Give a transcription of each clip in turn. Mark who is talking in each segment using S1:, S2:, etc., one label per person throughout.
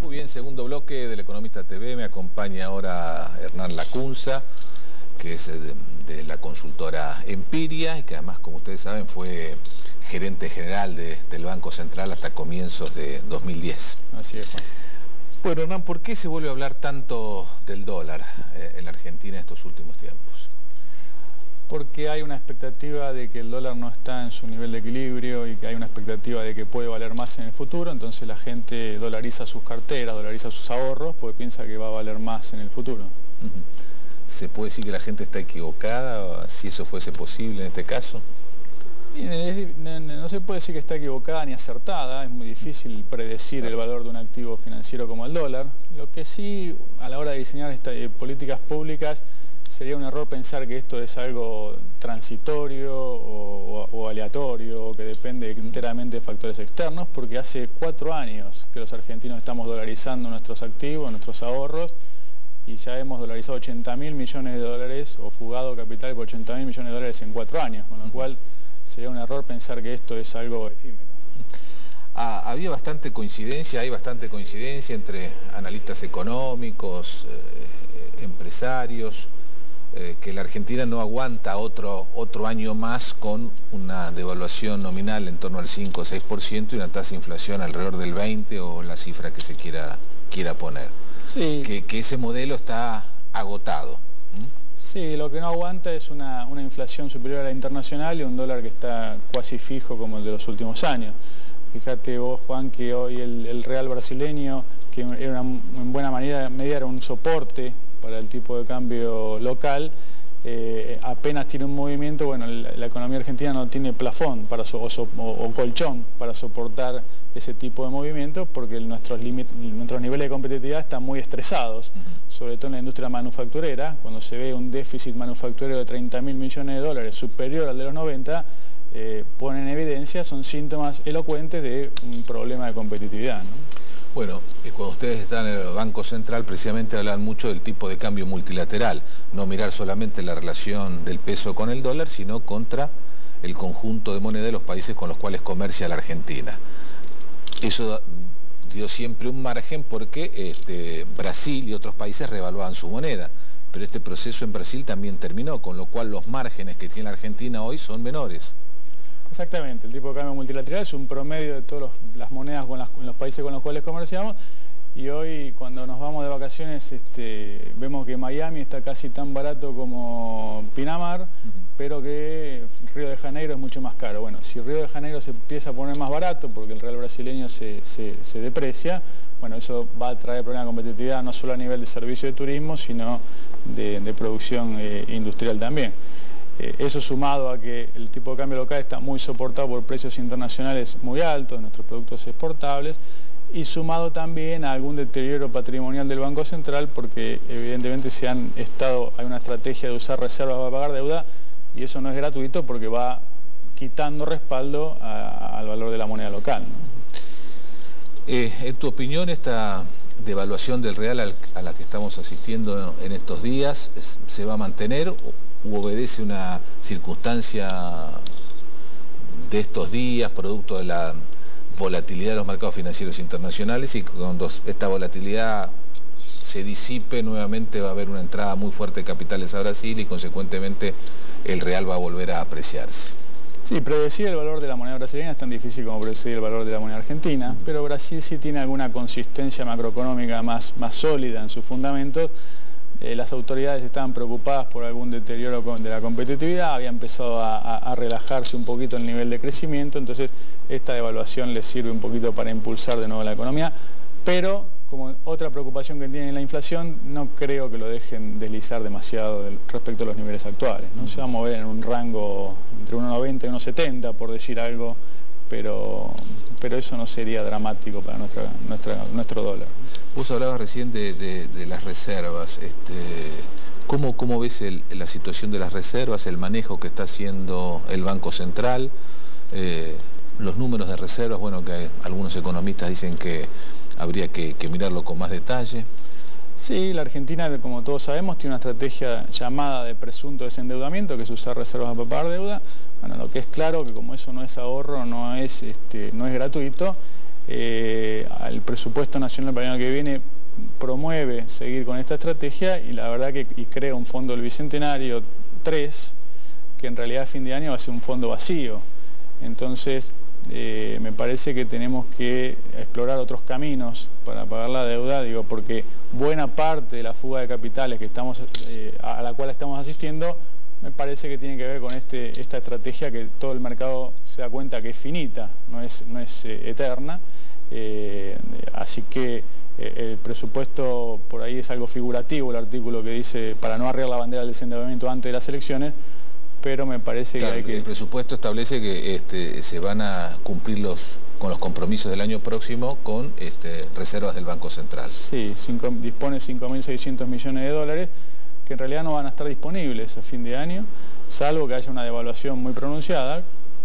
S1: Muy bien, segundo bloque del Economista TV. Me acompaña ahora Hernán Lacunza, que es de la consultora Empiria y que además, como ustedes saben, fue gerente general del Banco Central hasta comienzos de 2010.
S2: Así es, Juan.
S1: Bueno, Hernán, ¿por qué se vuelve a hablar tanto del dólar en la Argentina estos últimos tiempos?
S2: Porque hay una expectativa de que el dólar no está en su nivel de equilibrio y que hay una expectativa de que puede valer más en el futuro, entonces la gente dolariza sus carteras, dolariza sus ahorros, porque piensa que va a valer más en el futuro.
S1: ¿Se puede decir que la gente está equivocada, si eso fuese posible en este caso?
S2: No se puede decir que está equivocada ni acertada, es muy difícil predecir el valor de un activo financiero como el dólar. Lo que sí, a la hora de diseñar políticas públicas, sería un error pensar que esto es algo transitorio o aleatorio, o que depende enteramente de factores externos, porque hace 4 años que los argentinos estamos dolarizando nuestros activos, nuestros ahorros, y ya hemos dolarizado 80.000 millones de dólares, o fugado capital por 80.000 millones de dólares en 4 años, con lo cual sería un error pensar que esto es algo efímero.
S1: Había bastante coincidencia, hay bastante coincidencia entre analistas económicos, empresarios, que la Argentina no aguanta otro año más con una devaluación nominal en torno al 5 o 6% y una tasa de inflación alrededor del 20% o la cifra que se quiera poner.
S2: Sí.
S1: Que ese modelo está agotado.
S2: Sí, lo que no aguanta es una inflación superior a la internacional y un dólar que está casi fijo como el de los últimos años. Fíjate vos, Juan, que hoy el real brasileño, que era en buena medida era un soporte para el tipo de cambio local, apenas tiene un movimiento. Bueno, la economía argentina no tiene plafón o colchón para soportar ese tipo de movimientos, porque nuestros niveles de competitividad están muy estresados, sobre todo en la industria manufacturera. Cuando se ve un déficit manufacturero de 30.000 millones de dólares superior al de los 90, ponen en evidencia, son síntomas elocuentes de un problema de competitividad, ¿no?
S1: Bueno, cuando ustedes están en el Banco Central, precisamente hablan mucho del tipo de cambio multilateral, no mirar solamente la relación del peso con el dólar, sino contra el conjunto de moneda de los países con los cuales comercia la Argentina. Eso dio siempre un margen porque Brasil y otros países revaluaban su moneda, pero este proceso en Brasil también terminó, con lo cual los márgenes que tiene la Argentina hoy son menores.
S2: Exactamente, el tipo de cambio multilateral es un promedio de todas las monedas en los países con los cuales comerciamos, y hoy cuando nos vamos de vacaciones vemos que Miami está casi tan barato como Pinamar, pero que Río de Janeiro es mucho más caro. Bueno, si Río de Janeiro se empieza a poner más barato porque el real brasileño se deprecia, bueno, eso va a traer problemas de competitividad no solo a nivel de servicio de turismo, sino de producción industrial también. Eso sumado a que el tipo de cambio local está muy soportado por precios internacionales muy altos de nuestros productos exportables, y sumado también a algún deterioro patrimonial del Banco Central, porque evidentemente hay una estrategia de usar reservas para pagar deuda, y eso no es gratuito porque va quitando respaldo al valor de la moneda local, ¿no?
S1: En tu opinión, esta devaluación del real a la que estamos asistiendo en estos días, ¿se va a mantener u obedece una circunstancia de estos días, producto de la volatilidad de los mercados financieros internacionales, y cuando esta volatilidad se disipe nuevamente va a haber una entrada muy fuerte de capitales a Brasil y consecuentemente el real va a volver a apreciarse?
S2: Sí, predecir el valor de la moneda brasileña es tan difícil como predecir el valor de la moneda argentina, pero Brasil sí tiene alguna consistencia macroeconómica más sólida en sus fundamentos. Las autoridades estaban preocupadas por algún deterioro de la competitividad, había empezado a relajarse un poquito el nivel de crecimiento, entonces esta devaluación les sirve un poquito para impulsar de nuevo la economía, pero como otra preocupación que tiene la inflación, no creo que lo dejen deslizar demasiado respecto a los niveles actuales, ¿no? Se va a mover en un rango entre 1,90 y 1,70, por decir algo, pero eso no sería dramático para nuestro dólar.
S1: Vos hablabas recién de las reservas. ¿Cómo ves la situación de las reservas, el manejo que está haciendo el Banco Central? Los números de reservas, bueno, que algunos economistas dicen que habría que mirarlo con más detalle.
S2: Sí, la Argentina, como todos sabemos, tiene una estrategia llamada de presunto desendeudamiento, que es usar reservas para pagar deuda. Bueno, lo que es claro que como eso no es ahorro, no es gratuito, el presupuesto nacional para el año que viene promueve seguir con esta estrategia y la verdad que crea un fondo del Bicentenario 3, que en realidad a fin de año va a ser un fondo vacío. Entonces me parece que tenemos que explorar otros caminos para pagar la deuda, digo, porque buena parte de la fuga de capitales que a la cual estamos asistiendo me parece que tiene que ver con esta estrategia que todo el mercado se da cuenta que es finita, no es eterna, así que el presupuesto por ahí es algo figurativo, el artículo que dice para no arriar la bandera del desendeudamiento antes de las elecciones, pero me parece que hay que...
S1: El presupuesto establece que se van a cumplir con los compromisos del año próximo con reservas del Banco Central.
S2: Sí, dispone 5.600 millones de dólares, que en realidad no van a estar disponibles a fin de año, salvo que haya una devaluación muy pronunciada,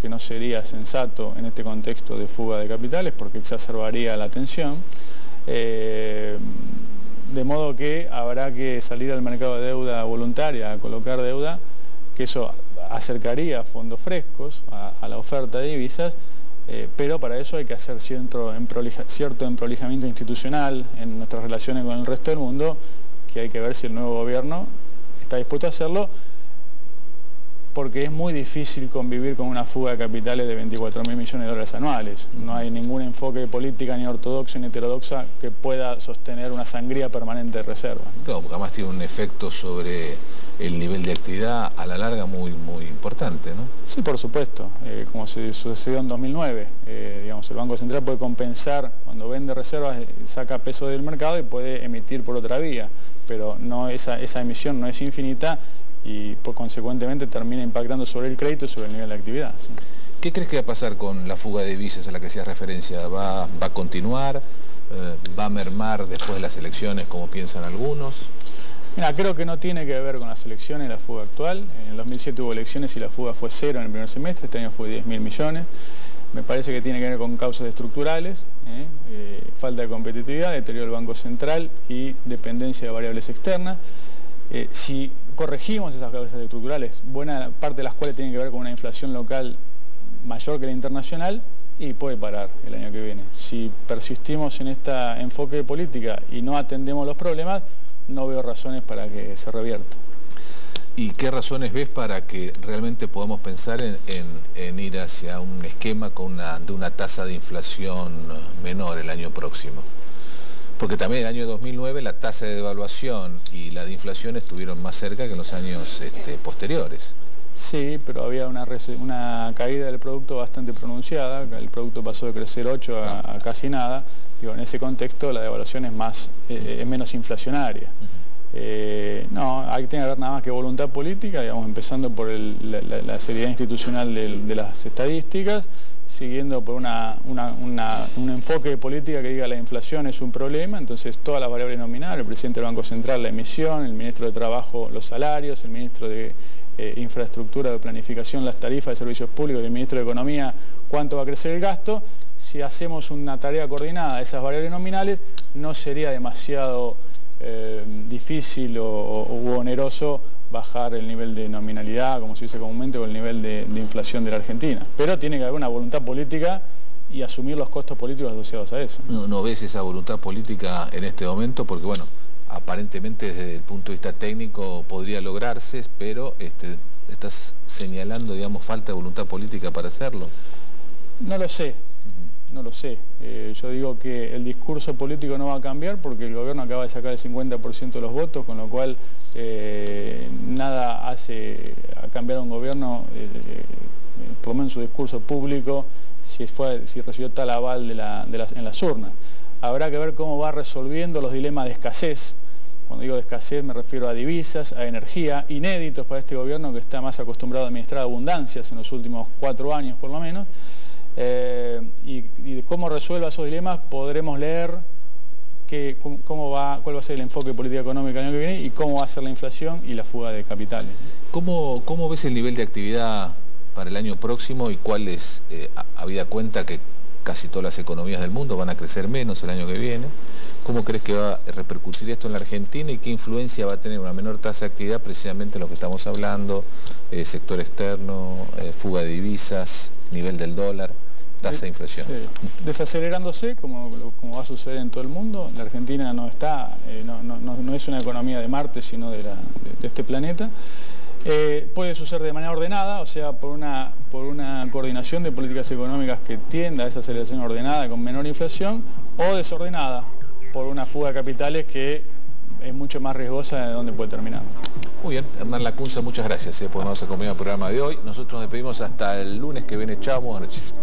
S2: que no sería sensato en este contexto de fuga de capitales, porque exacerbaría la tensión. De modo que habrá que salir al mercado de deuda voluntaria, a colocar deuda, que eso acercaría fondos frescos a la oferta de divisas, pero para eso hay que hacer cierto emprolijamiento institucional en nuestras relaciones con el resto del mundo, que hay que ver si el nuevo gobierno está dispuesto a hacerlo, porque es muy difícil convivir con una fuga de capitales de 24.000 millones de dólares anuales. No hay ningún enfoque de política ni ortodoxa ni heterodoxa que pueda sostener una sangría permanente de reserva.
S1: Claro, porque además tiene un efecto sobre el nivel de actividad a la larga muy importante, ¿no?
S2: Sí, por supuesto. Como se sucedió en 2009, digamos, el Banco Central puede compensar cuando vende reservas, saca peso del mercado y puede emitir por otra vía, pero no, esa emisión no es infinita y pues, consecuentemente termina impactando sobre el crédito y sobre el nivel de actividad. ¿Sí?
S1: ¿Qué crees que va a pasar con la fuga de divisas a la que hacías referencia? ¿Va a continuar? ¿Va a mermar después de las elecciones como piensan algunos?
S2: Mira, creo que no tiene que ver con las elecciones la fuga actual. En el 2007 hubo elecciones y la fuga fue 0 en el primer semestre, este año fue 10.000 millones. Me parece que tiene que ver con causas estructurales, falta de competitividad, deterioro del Banco Central y dependencia de variables externas. Si corregimos esas causas estructurales, buena parte de las cuales tienen que ver con una inflación local mayor que la internacional, y puede parar el año que viene. Si persistimos en este enfoque de política y no atendemos los problemas, no veo razones para que se revierta.
S1: ¿Y qué razones ves para que realmente podamos pensar en ir hacia un esquema de una tasa de inflación menor el año próximo? Porque también el año 2009 la tasa de devaluación y la de inflación estuvieron más cerca que en los años posteriores.
S2: Sí, pero había una caída del producto bastante pronunciada, el producto pasó de crecer 8 a casi nada. Digo, en ese contexto la devaluación es menos inflacionaria. No, hay que haber nada más que voluntad política, digamos, empezando por la seriedad institucional de las estadísticas, siguiendo por un enfoque de política que diga la inflación es un problema, entonces todas las variables nominales, el presidente del Banco Central la emisión, el ministro de Trabajo los salarios, el ministro de Infraestructura de Planificación las tarifas de servicios públicos y el ministro de Economía cuánto va a crecer el gasto. Si hacemos una tarea coordinada de esas variables nominales, no sería demasiado difícil u oneroso bajar el nivel de nominalidad, como se dice comúnmente, o el nivel de inflación de la Argentina. Pero tiene que haber una voluntad política y asumir los costos políticos asociados a eso.
S1: ¿No ves esa voluntad política en este momento? Porque bueno, aparentemente desde el punto de vista técnico podría lograrse, pero estás señalando, digamos, falta de voluntad política para hacerlo.
S2: No lo sé. No lo sé. Yo digo que el discurso político no va a cambiar porque el gobierno acaba de sacar el 50% de los votos, con lo cual nada hace a cambiar a un gobierno, por lo menos en su discurso público, si recibió tal aval en las urnas. Habrá que ver cómo va resolviendo los dilemas de escasez. Cuando digo de escasez me refiero a divisas, a energía, inéditos para este gobierno que está más acostumbrado a administrar abundancias en los últimos 4 años por lo menos. Y de cómo resuelva esos dilemas podremos leer cuál va a ser el enfoque de política económica el año que viene y cómo va a ser la inflación y la fuga de capitales.
S1: ¿Cómo ves el nivel de actividad para el año próximo y cuál es, habida cuenta que casi todas las economías del mundo van a crecer menos el año que viene. ¿Cómo crees que va a repercutir esto en la Argentina y qué influencia va a tener una menor tasa de actividad precisamente en lo que estamos hablando, sector externo, fuga de divisas, nivel del dólar, tasa de inflación?
S2: Sí. Desacelerándose, como va a suceder en todo el mundo. La Argentina no está, no es una economía de Marte, sino de este planeta. Puede suceder de manera ordenada, o sea, por una coordinación de políticas económicas que tienda a esa aceleración ordenada con menor inflación, o desordenada, por una fuga de capitales que es mucho más riesgosa de dónde puede terminar.
S1: Muy bien, Hernán Lacunza, muchas gracias por habernos acompañado en el programa de hoy. Nosotros nos despedimos hasta el lunes que viene. Chao, buenas noches.